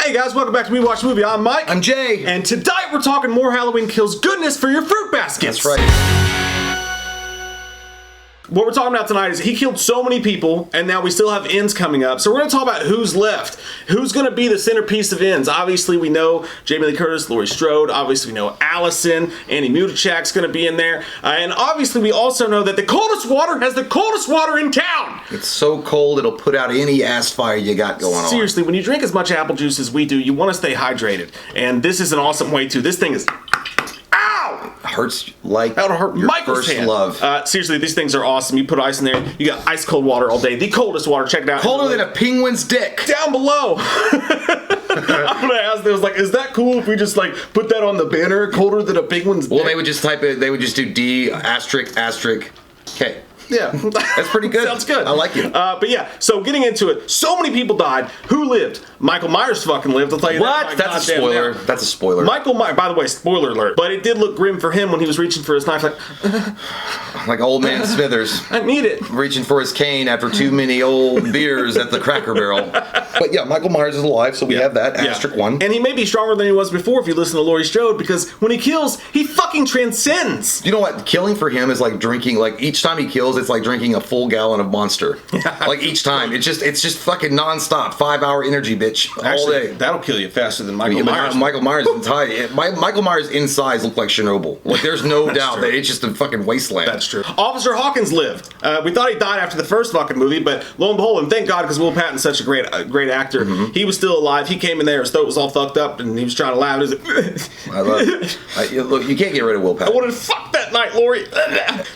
Hey guys, welcome back to We Watch Movie. I'm Mike. I'm Jay. And tonight we're talking more Halloween Kills goodness for your fruit baskets. That's right. What we're talking about tonight is he killed so many people, and now we still have ends coming up. So we're going to talk about who's left. Who's going to be the centerpiece of ends? Obviously, we know Jamie Lee Curtis, Laurie Strode. Obviously, we know Allison. Andy Mutichak's going to be in there. And obviously, we also know that the coldest water has the coldest water in town. It's so cold, it'll put out any ass fire you got going on. Seriously, when you drink as much apple juice as we do, you want to stay hydrated. And this is an awesome way to. This thing is... Hurts like that'll hurt your Michael's first hand. love. Seriously, these things are awesome. You put ice in there, you got ice cold water all day. The coldest water. Check it out. Colder than a penguin's dick. Down below. I'm gonna ask. They was like, is that cool if we just like put that on the banner? Colder than a penguin's dick. Well, they would just type it. They would just do D asterisk asterisk K. Yeah, that's pretty good. Sounds good. I like it. But yeah, so getting into it, so many people died. Who lived? Michael Myers fucking lived. I'll tell you what? that. That's a spoiler. Now. That's a spoiler. Michael Myers. By the way, spoiler alert. But it did look grim for him when he was reaching for his knife. Like old man Smithers. I need it. Reaching for his cane after too many old beers at the Cracker Barrel. But yeah, Michael Myers is alive, so we have that asterisk one. And he may be stronger than he was before if you listen to Laurie Strode, because when he kills, he fucking transcends. You know what? Killing for him is like drinking. Like each time he kills, it's like drinking a full gallon of Monster. Like each time, it's just fucking nonstop, 5-hour energy, bitch, all day. That'll kill you faster than Michael Myers. Michael Myers Michael Myers' insides look like Chernobyl. Like there's no doubt that it's just a fucking wasteland. That's true. Officer Hawkins lived. We thought he died after the first fucking movie, but lo and behold, and thank God, because Will Patton's such a great actor. Mm-hmm. He was still alive. He came in there, his throat was all fucked up, and he was trying to laugh. He was like, I love it. Look, you can't get rid of Will Patton. I wanted to fuck that night, Laurie.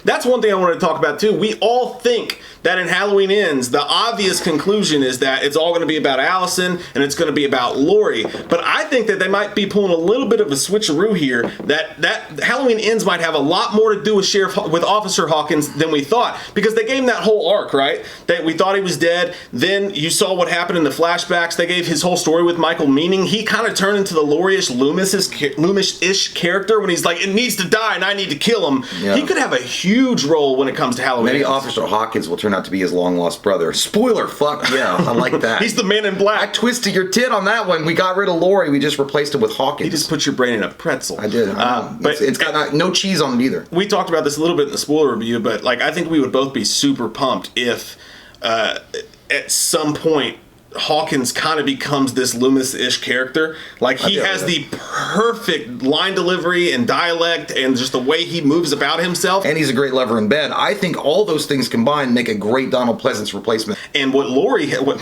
That's one thing I wanted to talk about too. We all think that in Halloween Ends, the obvious conclusion is that it's all going to be about Allison and it's going to be about Laurie. But I think that they might be pulling a little bit of a switcheroo here. That Halloween Ends might have a lot more to do with Officer Hawkins than we thought, because they gave him that whole arc, right? That we thought he was dead. Then you saw what happened in the flashbacks. They gave his whole story with Michael, meaning he kind of turned into the Laurie-ish, Loomis-ish character when he's like, it needs to die and I need to kill him. Yeah. He could have a huge role when it comes to Halloween. Maybe Officer Hawkins will turn out to be his long-lost brother. Spoiler, fuck yeah, I like that. He's the man in black. I twisted your tit on that one. We got rid of Laurie, we just replaced it with Hawkins. You just put your brain in a pretzel. I did. But it's got no cheese on it either. We talked about this a little bit in the spoiler review, but like I think we would both be super pumped if at some point Hawkins kind of becomes this Loomis-ish character. Like he has the perfect line delivery and dialect and just the way he moves about himself. And he's a great lover in bed. I think all those things combined make a great Donald Pleasance replacement. And what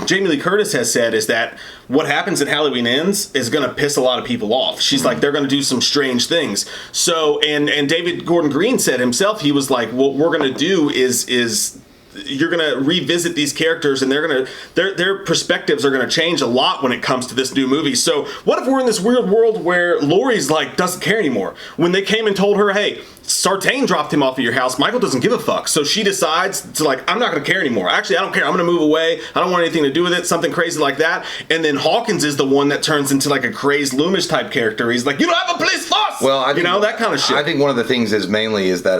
Jamie Lee Curtis has said is that what happens in Halloween Ends is going to piss a lot of people off. She's like, they're going to do some strange things. So, and David Gordon Green said himself, he was like, what we're going to do is you're going to revisit these characters and their perspectives are going to change a lot when it comes to this new movie. So what if we're in this weird world where Laurie's like doesn't care anymore? When they came and told her, hey, Sartain dropped him off at your house, Michael doesn't give a fuck. So she decides to like, I'm not going to care anymore. Actually, I don't care. I'm going to move away. I don't want anything to do with it. Something crazy like that. And then Hawkins is the one that turns into like a crazy Loomis type character. He's like, you don't have a police force. Well, I think, that kind of shit. I think one of the things is mainly is that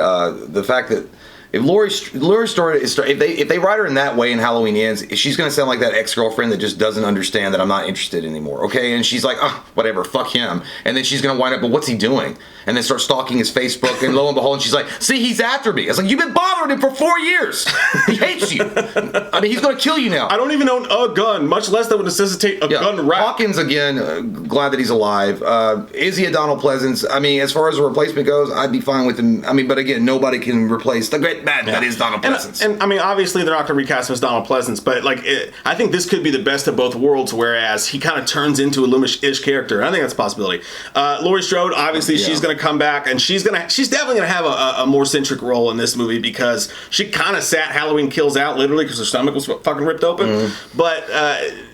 the fact that if Laurie's story is, if they write her in that way in Halloween Ends, she's going to sound like that ex-girlfriend that just doesn't understand that I'm not interested anymore, okay? And she's like, oh, whatever, fuck him. And then she's going to wind up, but what's he doing? And then start stalking his Facebook, and lo and behold, and she's like, see, he's after me. It's like, you've been bothering him for 4 years. He hates you. I mean, he's going to kill you now. I don't even own a gun, much less that would necessitate a gun rack. Hawkins, again, glad that he's alive. Is he a Donald Pleasance? I mean, as far as a replacement goes, I'd be fine with him. I mean, but again, nobody can replace the great man that is Donald Pleasance. And I mean, obviously, they're not going to recast him as Donald Pleasance, but like, I think this could be the best of both worlds, whereas he kind of turns into a Loomis-ish character. I think that's a possibility. Laurie Strode, obviously, she's going to come back, and she's definitely going to have a more centric role in this movie because she kind of sat Halloween Kills out literally because her stomach was fucking ripped open. Mm-hmm. But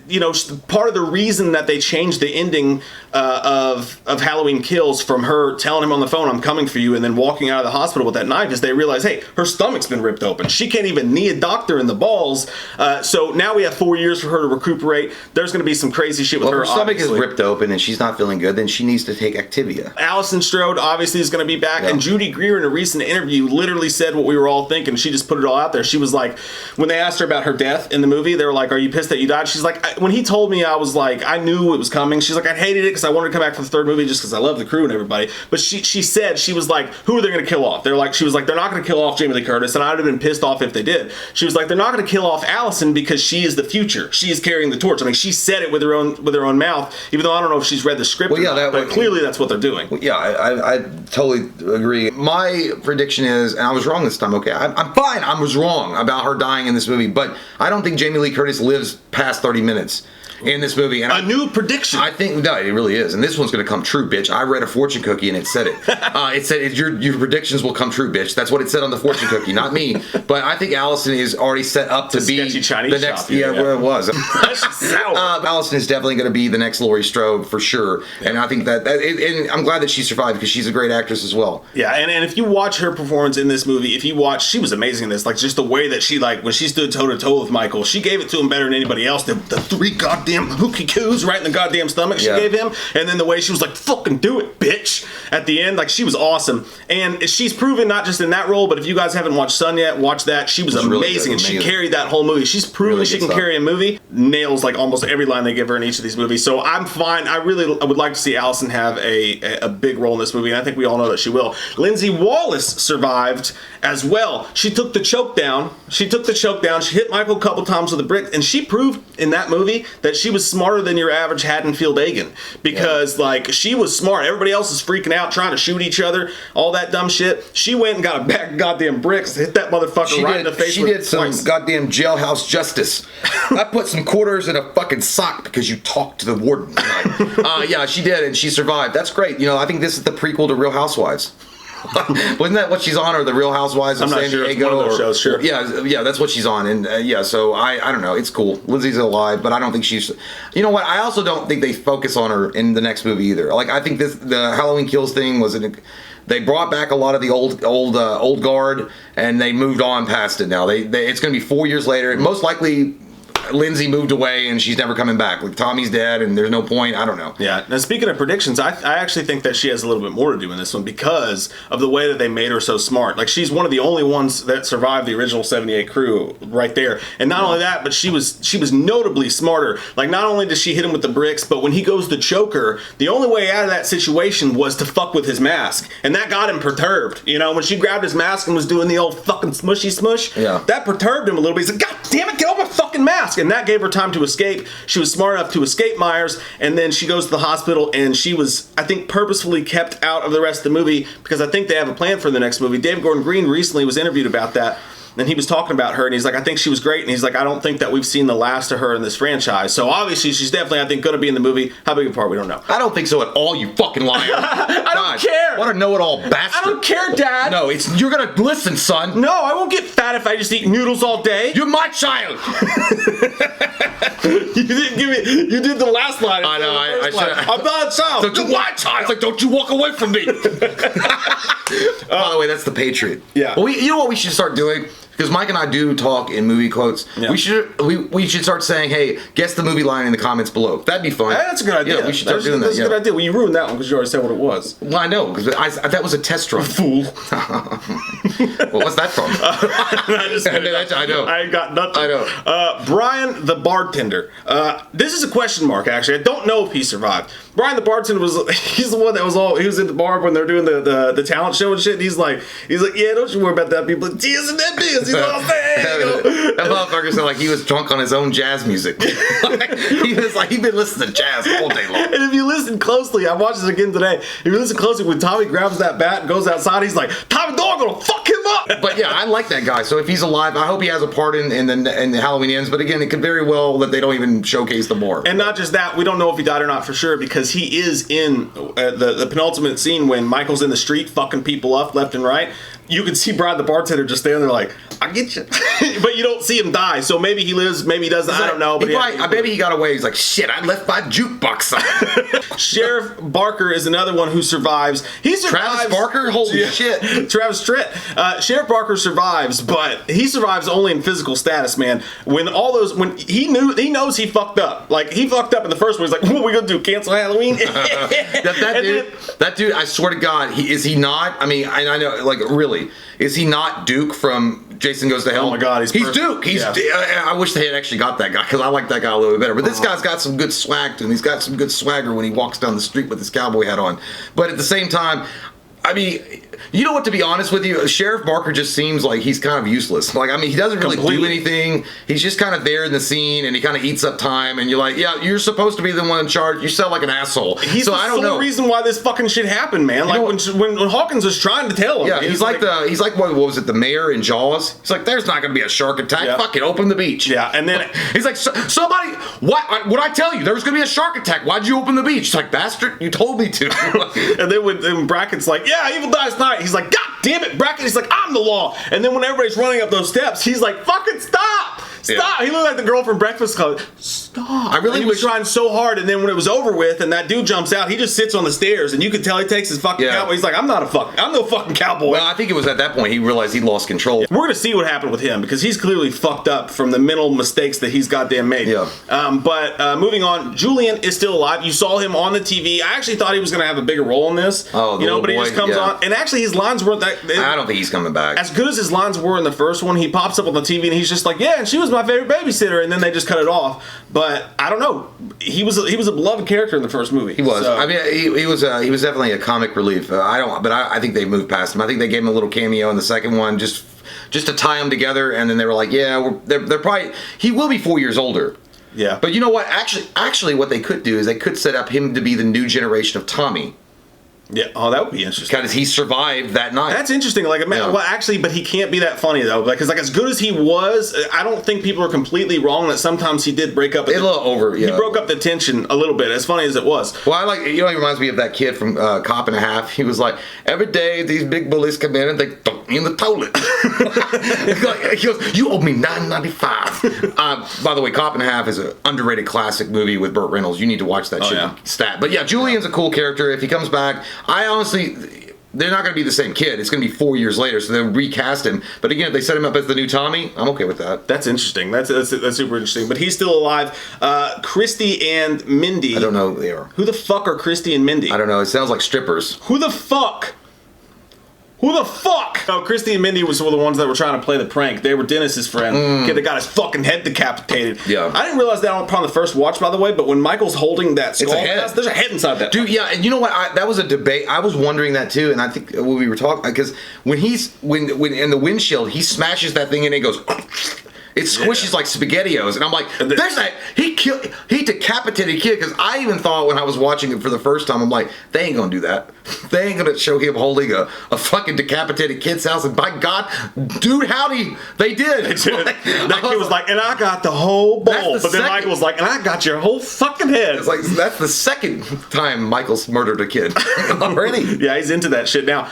you know, part of the reason that they changed the ending of Halloween Kills from her telling him on the phone, I'm coming for you, and then walking out of the hospital with that knife is they realize, hey, her stomach's been ripped open. She can't even knee a doctor in the balls. So now we have 4 years for her to recuperate. There's going to be some crazy shit with her. If her stomach is ripped open and she's not feeling good, then she needs to take Activia. Allison Strode obviously is going to be back. Yeah. And Judy Greer in a recent interview literally said what we were all thinking. She just put it all out there. She was like, when they asked her about her death in the movie, they were like, are you pissed that you died? She's like, when he told me, I was like, I knew it was coming. She's like, I hated it because I wanted to come back for the third movie just because I love the crew and everybody. But she said, she was like, who are they going to kill off? She was like, they're not going to kill off Jamie Lee Curtis, and I'd have been pissed off if they did. She was like, they're not going to kill off Allison because she is the future. She is carrying the torch. I mean, she said it with her own mouth, even though I don't know if she's read the script or not, but clearly that's what they're doing. Well, yeah, I totally agree. My prediction is, and I was wrong this time, okay, I'm fine, I was wrong about her dying in this movie, but I don't think Jamie Lee Curtis lives past 30 minutes in this movie. And new prediction. I think, no, it really is. And this one's going to come true, bitch. I read a fortune cookie and it said it. It said, your predictions will come true, bitch. That's what it said on the fortune cookie, not me. But I think Allison is already set up to be Chinese the next, shop, yeah, where it was. Sour. Allison is definitely going to be the next Laurie Strode for sure. Yeah. And I think and I'm glad that she survived because she's a great actress as well. Yeah, and if you watch her performance in this movie, she was amazing in this. Like, just the way that she, like, when she stood toe to toe with Michael, she gave it to him better than anybody else. The 3 goddamn hooky coos right in the goddamn stomach she gave him, and then the way she was like, fucking do it, bitch, at the end. Like, she was awesome. And she's proven not just in that role, but if you guys haven't watched Sun yet, watch that. She was amazing, and she carried that whole movie. She's proven really she can carry a movie. Nails like almost every line they give her in each of these movies. So I'm fine. I would like to see Allison have a big role in this movie, and I think we all know that she will. Lindsay Wallace survived as well. She took the choke down. She hit Michael a couple times with a brick, and she proved in that movie that she was smarter than your average Haddonfield Egan, because like, she was smart. Everybody else is freaking out trying to shoot each other, all that dumb shit. She went and got a bag of goddamn bricks, hit that motherfucker right in the face. She did some goddamn jailhouse justice. I put some quarters in a fucking sock because you talked to the warden tonight. Yeah, she did, and she survived. That's great. You know, I think this is the prequel to Real Housewives. Wasn't that what she's on, or the Real Housewives of San Diego? It's one of those shows, sure. Yeah, that's what she's on, and so I don't know. It's cool. Lindsay's alive, but I don't think she's. You know what? I also don't think they focus on her in the next movie either. Like, I think the Halloween Kills thing was they brought back a lot of the old guard, and they moved on past it. Now it's going to be 4 years later. Most likely, Lindsay moved away and she's never coming back. Like, Tommy's dead and there's no point. I don't know. Yeah. Now, speaking of predictions, I actually think that she has a little bit more to do in this one because of the way that they made her so smart. Like, she's one of the only ones that survived the original 78 crew right there. And not only that, but she was notably smarter. Like, not only does she hit him with the bricks, but when he goes to choke her, the only way out of that situation was to fuck with his mask. And that got him perturbed. You know, when she grabbed his mask and was doing the old fucking smushy smush, that perturbed him a little bit. He's like, God damn it, get off my fucking mask. And that gave her time to escape. She was smart enough to escape Myers, and then she goes to the hospital, and she was, I think, purposefully kept out of the rest of the movie because I think they have a plan for the next movie. David Gordon Green recently was interviewed about that, and he was talking about her, and he's like, I think she was great, and he's like, I don't think that we've seen the last of her in this franchise. So obviously she's definitely, I think, going to be in the movie. How big a part, we don't know. I don't think so at all, you fucking liar. I don't care. What a know-it-all bastard. I don't care, Dad. No, you're going to listen, son. No, I won't get fat if I just eat noodles all day. You're my child. You didn't give me. You did the last line. I know. I should. I'm not a child. You're my child. It's like, don't you walk away from me. By the way, that's the Patriot. Yeah. Well, you know what we should start doing? Because Mike and I do talk in movie quotes. Yeah. We should start saying, hey, guess the movie line in the comments below. That'd be fun. Hey, that's a good idea. Yeah, we should start doing that. That's a good idea. Well, you ruined that one because you already said what it was. Well, I know, because that was a test run. Fool. Well, what's that from? I know. I ain't got nothing. I know. Brian the bartender. This is a question mark, actually. I don't know if he survived. Brian the bartender he's the one that he was in the bar when they're doing the talent show and shit. And he's like, yeah, don't you worry about that. People, isn't that biz? You know what I'm saying? That motherfucker sounded like he was drunk on his own jazz music. He was like, he'd been listening to jazz all day long. And if you listen closely, I watched this again today. If you listen closely, when Tommy grabs that bat and goes outside, he's like, Tommy Dog gonna fuck him up. But yeah, I like that guy. So if he's alive, I hope he has a part in the Halloween Ends. But again, it could very well that they don't even showcase the more. And not just that, we don't know if he died or not for sure because he is in the penultimate scene when Michael's in the street fucking people up left and right. You can see Brian the bartender just standing there like, I get you. But you don't see him die. So maybe he lives, maybe he doesn't. I don't know. But I bet he got away. He's like, shit, I left my jukebox. Sheriff Barker is another one who survives. He survives. Travis Barker? Holy shit. Travis Tritt. Sheriff Barker survives, but he survives only in physical status, man. When he knows he fucked up. Like, he fucked up in the first one. He's like, what are we going to do? Cancel Halloween? that dude, I swear to God, is he not? I mean, I know, like, really, is he not Duke from Jason Goes to Hell. Oh my God, he's perfect. Duke. I wish they had actually got that guy because I like that guy a little bit better. But this guy's got some good swag to him. He's got some good swagger when he walks down the street with his cowboy hat on. But at the same time, I mean, you know what, to be honest with you, Sheriff Barker just seems like he's kind of useless. Like, I mean, he doesn't really do anything. He's just kind of there in the scene, and he kind of eats up time, and you're like, yeah, you're supposed to be the one in charge. You sound like an asshole. He's the sole reason why this fucking shit happened, man. Like, when Hawkins was trying to tell him. Yeah, he's like what was it, the mayor in Jaws? He's like, there's not going to be a shark attack. Yeah. Fuck it, open the beach. Yeah, and then he's like, somebody, what I tell you? There was going to be a shark attack. Why'd you open the beach? It's like, bastard, you told me to. And then when Brackett's like, yeah, evil dies tonight. He's like, God damn it, Brackett. He's like, I'm the law. And then when everybody's running up those steps, he's like, fucking stop. Stop. Yeah. He looked like the girl from Breakfast Club. Stop. I really was trying so hard, and then when it was over with and that dude jumps out, he just sits on the stairs, and you can tell he takes his fucking cowboy. He's like, I'm no fucking cowboy. Well, I think it was at that point he realized he lost control. Yeah. We're gonna see what happened with him because he's clearly fucked up from the mental mistakes that he's goddamn made. Yeah. But moving on, Julian is still alive. You saw him on the TV. I actually thought he was gonna have a bigger role in this. Oh, but he just comes on, and actually his lines weren't that. I don't think he's coming back. As good as his lines were in the first one, he pops up on the TV and he's just like, yeah, and she was my favorite babysitter, and then they just cut it off. But I don't know. He was a beloved character in the first movie. He was. So. I mean, he was definitely a comic relief. I think they moved past him. I think they gave him a little cameo in the second one just to tie them together, and then they were like, yeah, they're probably he will be 4 years older. Yeah. But you know what? Actually, what they could do is they could set up him to be the new generation of Tommy. Yeah. Oh, that would be interesting. Because he survived that night. That's interesting. Like, well, actually, but he can't be that funny though, because like as good as he was, I don't think people are completely wrong that sometimes he did break up. A little over. Yeah. He broke up the tension a little bit. As funny as it was. Well, he reminds me of that kid from Cop and a Half. He was like, every day these big bullies come in and they throw me in the toilet. He goes, you owe me $9.95. By the way, Cop and a Half is an underrated classic movie with Burt Reynolds. You need to watch that shit. Yeah. Stat. But yeah, Julian's a cool character. If he comes back, I honestly, they're not going to be the same kid. It's going to be 4 years later, so they'll recast him. But again, if they set him up as the new Tommy, I'm okay with that. That's interesting. That's super interesting. But he's still alive. Christy and Mindy. I don't know who they are. Who the fuck are Christy and Mindy? I don't know. It sounds like strippers. Who the fuck? Who the fuck? Oh, Christy and Mindy were the ones that were trying to play the prank. They were Dennis's friend. Kid that got his fucking head decapitated. Yeah. I didn't realize that upon the first watch, by the way, but when Michael's holding that skull, there's a head inside that. Dude, yeah, and you know what? That was a debate. I was wondering that too, and I think when we were talking, because when in the windshield, he smashes that thing and it goes. It squishes like SpaghettiOs, and I'm like, he decapitated a kid, because I even thought when I was watching it for the first time, I'm like, they ain't gonna do that. They ain't gonna show him holding a fucking decapitated kid's house, and by God, dude, howdy, they did. That kid was like, and I got the whole bowl, but then Michael was like, and I got your whole fucking head. It's like, that's the second time Michael's murdered a kid already. Yeah, he's into that shit now.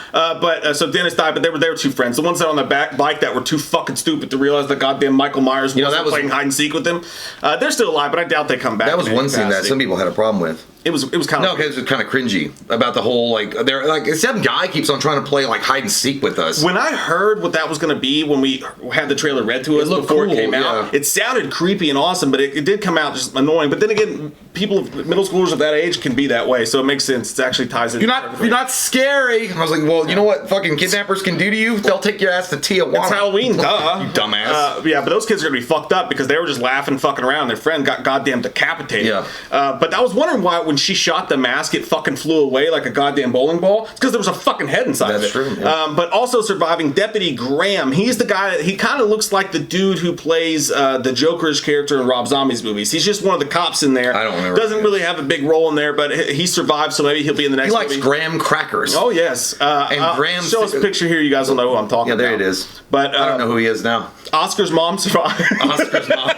So Dennis died, but they were two friends. The ones that on the back bike that were too fucking stupid to realize that goddamn Michael Myers was playing hide and seek with them. They're still alive, but I doubt they come back. That was one scene that some people had a problem with. It was kind of because it was kind of cringy about the whole they're like some guy keeps on trying to play like hide and seek with us. When I heard what that was going to be when we had the trailer read to us before it came out, it sounded creepy and awesome, but it did come out just annoying. But then again, middle schoolers of that age can be that way, so it makes sense. It actually ties in. You're not scary. And I was like, well, you know what fucking kidnappers can do to you? They'll take your ass to Tijuana. It's Halloween, duh. You dumbass. Yeah, but those kids are going to be fucked up because they were just laughing, fucking around. Their friend got goddamn decapitated. Yeah. But I was wondering why when she shot the mask, it fucking flew away like a goddamn bowling ball. It's because there was a fucking head inside of it. That's true. Yeah. But also surviving Deputy Graham. He's the guy. He kind of looks like the dude who plays the Joker's character in Rob Zombie's movies. He's just one of the cops in there. I don't remember. Doesn't really have a big role in there, but he survived, so maybe he'll be in the next movie. He likes graham crackers. Oh yes. And Graham. Show us a picture here. You guys will know who I'm talking about. Yeah, there it is. But I don't know who he is now. Oscar's mom survived. Oscar's mom.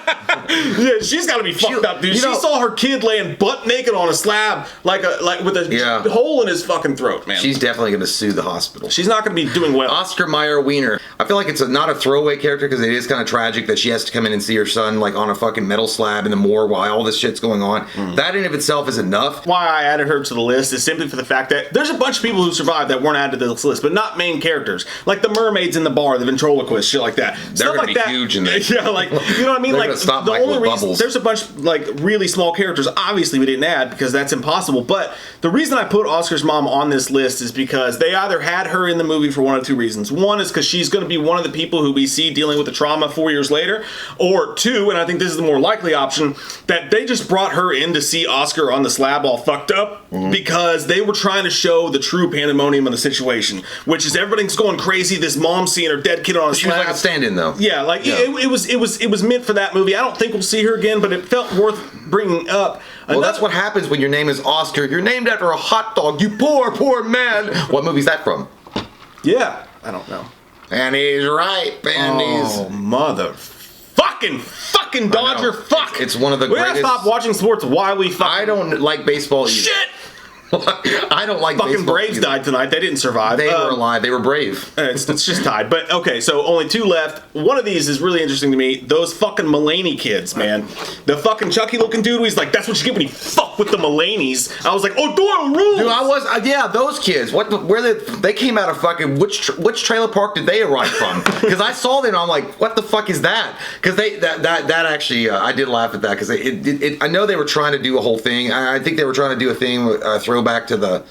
Yeah, she's got to be fucked up, dude. She saw her kid laying butt naked on a slab, like with a hole in his fucking throat, man. She's definitely going to sue the hospital. She's not going to be doing well. Oscar Mayer Wiener. I feel like it's not a throwaway character because it is kind of tragic that she has to come in and see her son like on a fucking metal slab in the morgue while all this shit's going on. That in of itself is enough. Why I added her to the list is simply for the fact that there's a bunch of people who survived that weren't added to this list, but not main characters. Like the mermaids in the bar, the ventriloquist, shit like that. They're going to be huge in this. Yeah, like, you know what I mean? Like, the only reason bubbles. there's a bunch like really small characters. Obviously, we didn't add because that's impossible. But the reason I put Oscar's mom on this list is because they either had her in the movie for one of two reasons. One is because she's going to be one of the people who we see dealing with the trauma 4 years later, or two, and I think this is the more likely option, that they just brought her in to see Oscar on the slab all fucked up because they were trying to show the true pandemonium of the situation, which is everything's going crazy. This mom seeing her dead kid on a slab. She was like a stand-in though. Yeah, like it was meant for that movie. I don't think we'll see her again, but it felt worth bringing up. Well, that's what happens when your name is Oscar. You're named after a hot dog. You poor, poor man. What movie's that from? Yeah, I don't know. And he's right. And Oh, mother fucking Dodger fuck. It's one of the we greatest. gotta stop watching sports while we fucking... I don't like baseball either. Shit! I don't like Fucking baseball Braves either. died tonight. They didn't survive. They were alive. They were brave. It's just tied. But okay, so only two left. One of these is really interesting to me. Those fucking Mulaney kids, man. The fucking Chucky looking dude, he's like, that's what you get when you fuck with the Mulaney's. I was like, oh, Doyle rules! Dude, I was, yeah, those kids. They came out of fucking, which trailer park did they arrive from? Because I saw them and I'm like, what the fuck is that? Because that actually, I did laugh at that because I know they were trying to do a whole thing. I think they were trying to do a thing, throwback to the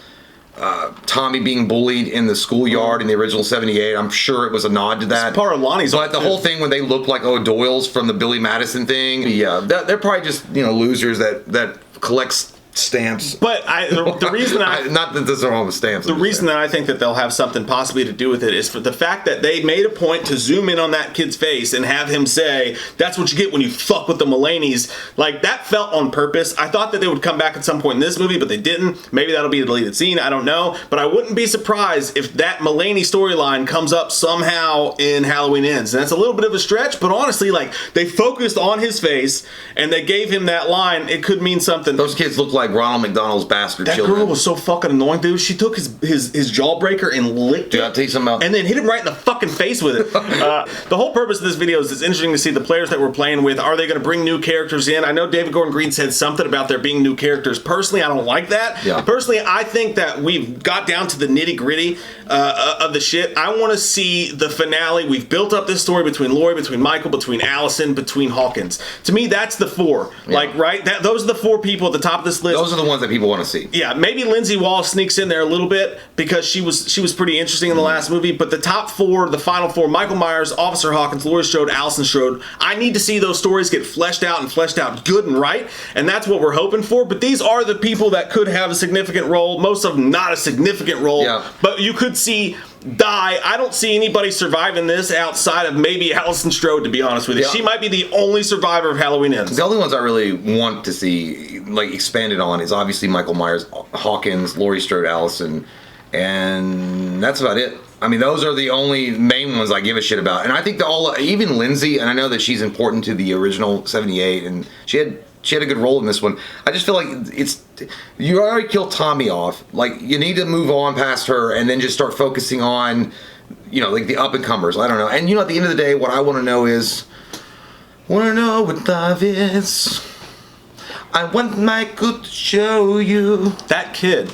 Tommy being bullied in the schoolyard in the original 78. I'm sure it was a nod to that. It's part of Lonnie's. But the whole thing when they look like O'Doyle's from the Billy Madison thing, yeah, they're probably just losers that collects stamps. But the reason not that there's wrong with stamps. The reason that I think that they'll have something possibly to do with it is for the fact that they made a point to zoom in on that kid's face and have him say, that's what you get when you fuck with the Mulaney's. Like, that felt on purpose. I thought that they would come back at some point in this movie, but they didn't. Maybe that'll be a deleted scene. I don't know. But I wouldn't be surprised if that Mulaney storyline comes up somehow in Halloween Ends. And that's a little bit of a stretch, but honestly, like, they focused on his face and they gave him that line. It could mean something. Those kids look like Ronald McDonald's bastard that children. Girl was so fucking annoying, dude. She took his jawbreaker and licked it. I'll tell you something about. And then hit him right in the fucking face with it. The whole purpose of this video is it's interesting to see the players that we're playing with. Are they going to bring new characters in? I know David Gordon Green said something about there being new characters. Personally, I don't like that. Yeah. Personally, I think that we've got down to the nitty gritty of the shit. I want to see the finale. We've built up this story between Laurie, between Michael, between Allison, between Hawkins. To me, that's the four. Yeah. Like, right? Those are the four people at the top of this list. Those are the ones that people want to see. Yeah, maybe Lindsay Wall sneaks in there a little bit because she was pretty interesting in the last movie. But the top four, the final four: Michael Myers, Officer Hawkins, Laurie Strode, Allison Strode. I need to see those stories get fleshed out good and right, and that's what we're hoping for. But these are the people that could have a significant role. Most of them not a significant role, but you could see die. I don't see anybody surviving this outside of maybe Allison Strode, to be honest with you. She might be the only survivor of Halloween Ends. The only ones I really want to see like expanded on is obviously Michael Myers, Hawkins, Laurie Strode, Allison, and that's about it. I mean, those are the only main ones I give a shit about. And I think even Lindsay, and I know that she's important to the original 78, and she had a good role in this one. I just feel like you already killed Tommy off. Like, you need to move on past her and then just start focusing on, like the up and comers. I don't know. And at the end of the day, what I want to know is, what love is. I want Michael to show you. That kid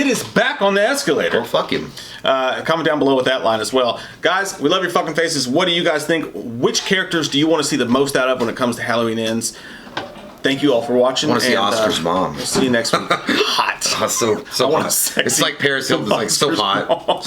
is back on the escalator. Oh, fuck him. Comment down below with that line as well. Guys, we love your fucking faces. What do you guys think? Which characters do you want to see the most out of when it comes to Halloween Ends? Thank you all for watching. I want to see Oscar's mom. We'll see you next week. Hot. So hot. It's like Paris Hilton's like so hot. Mom.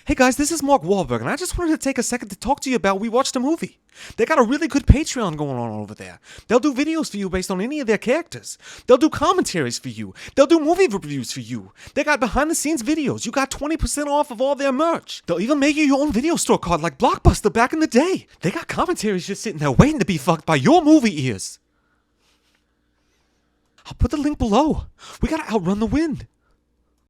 Hey guys, this is Mark Wahlberg, and I just wanted to take a second to talk to you about We Watched a Movie. They got a really good Patreon going on over there. They'll do videos for you based on any of their characters. They'll do commentaries for you. They'll do movie reviews for you. They got behind-the-scenes videos. You got 20% off of all their merch. They'll even make you your own video store card like Blockbuster back in the day. They got commentaries just sitting there waiting to be fucked by your movie ears. I'll put the link below. We gotta outrun the wind.